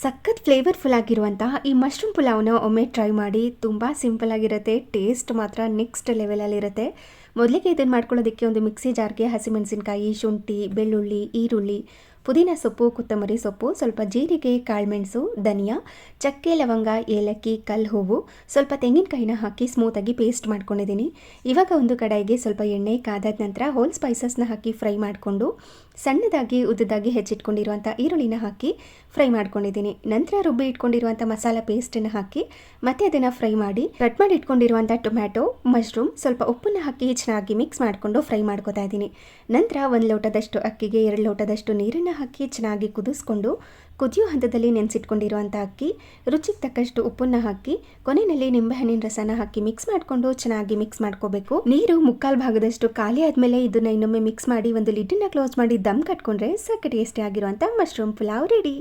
ಸಖತ್ ಫ್ಲೇವರ್ಫುಲ್ ಆಗಿರುವಂತಹ ಈ ಮಶ್ರೂಮ್ ಪುಲಾವ್ನ ಒಮ್ಮೆ ಟ್ರೈ ಮಾಡಿ. ತುಂಬ ಸಿಂಪಲ್ ಆಗಿರುತ್ತೆ, ಟೇಸ್ಟ್ ಮಾತ್ರ ನೆಕ್ಸ್ಟ್ ಲೆವೆಲಲ್ಲಿರುತ್ತೆ. ಮೊದಲಿಗೆ ಇದನ್ನು ಮಾಡ್ಕೊಳ್ಳೋದಕ್ಕೆ ಒಂದು ಮಿಕ್ಸಿ ಜಾರ್ಗೆ ಹಸಿಮೆಣಸಿನಕಾಯಿ, ಶುಂಠಿ, ಬೆಳ್ಳುಳ್ಳಿ, ಈರುಳ್ಳಿ, ಪುದೀನ ಸೊಪ್ಪು, ಕೊತ್ತಂಬರಿ ಸೊಪ್ಪು, ಸ್ವಲ್ಪ ಜೀರಿಗೆ, ಕಾಳುಮೆಣಸು, ಧನಿಯಾ, ಚಕ್ಕೆ, ಲವಂಗ, ಏಲಕ್ಕಿ, ಕಲ್ಲು ಹೂವು, ಸ್ವಲ್ಪ ತೆಂಗಿನಕಾಯಿನ ಹಾಕಿ ಸ್ಮೂತಾಗಿ ಪೇಸ್ಟ್ ಮಾಡ್ಕೊಂಡಿದ್ದೀನಿ. ಇವಾಗ ಒಂದು ಕಡಾಯಿಗೆ ಸ್ವಲ್ಪ ಎಣ್ಣೆ ಕಾದಾದ ನಂತರ ಹೋಲ್ ಸ್ಪೈಸಸ್ನ ಹಾಕಿ ಫ್ರೈ ಮಾಡಿಕೊಂಡು ಸಣ್ಣದಾಗಿ ಉದ್ದದಾಗಿ ಹೆಚ್ಚಿಟ್ಕೊಂಡಿರುವಂಥ ಈರುಳ್ಳಿನ ಹಾಕಿ ಫ್ರೈ ಮಾಡ್ಕೊಂಡಿದ್ದೀನಿ. ನಂತರ ರುಬ್ಬಿ ಇಟ್ಕೊಂಡಿರುವಂಥ ಮಸಾಲ ಪೇಸ್ಟನ್ನು ಹಾಕಿ ಮತ್ತೆ ಅದನ್ನು ಫ್ರೈ ಮಾಡಿ ಕಟ್ ಮಾಡಿ ಇಟ್ಕೊಂಡಿರುವಂಥ ಟೊಮ್ಯಾಟೊ, ಮಶ್ರೂಮ್, ಸ್ವಲ್ಪ ಉಪ್ಪನ್ನು ಹಾಕಿ ಚೆನ್ನಾಗಿ ಮಿಕ್ಸ್ ಮಾಡಿಕೊಂಡು ಫ್ರೈ ಮಾಡ್ಕೊತಾ ಇದ್ದೀನಿ. ನಂತರ 1 ಲೋಟದಷ್ಟು ಅಕ್ಕಿಗೆ 2 ಲೋಟದಷ್ಟು ನೀರನ್ನು ಹಾಕಿ ಚೆನ್ನಾಗಿ ಕುದಿಸ್ಕೊಂಡು ಕುದಿಯೋ ಹಂತದಲ್ಲಿ ನೆನೆಸಿಟ್ಕೊಂಡಿರುವಂಥ ಅಕ್ಕಿ, ರುಚಿಗೆ ತಕ್ಕಷ್ಟು ಉಪ್ಪನ್ನು ಹಾಕಿ ಕೊನೆಯಲ್ಲಿ ನಿಂಬೆಹಣ್ಣಿನ ರಸನ ಹಾಕಿ ಮಿಕ್ಸ್ ಮಾಡಿಕೊಂಡು ಚೆನ್ನಾಗಿ ಮಿಕ್ಸ್ ಮಾಡ್ಕೋಬೇಕು. ನೀರು 3/4 ಭಾಗದಷ್ಟು ಖಾಲಿ ಆದಮೇಲೆ ಇದನ್ನು ಇನ್ನೊಮ್ಮೆ ಮಿಕ್ಸ್ ಮಾಡಿ ಒಂದು ಲಿಡ್ಡನ್ನು ಕ್ಲೋಸ್ ಮಾಡಿ ದಮ್ ಕಟ್ಕೊಂಡ್ರೆ ಸಕ್ಕ ಟೇಸ್ಟಿ ಆಗಿರುವಂಥ ಮಶ್ರೂಮ್ ಪುಲಾವ್ ರೆಡಿ.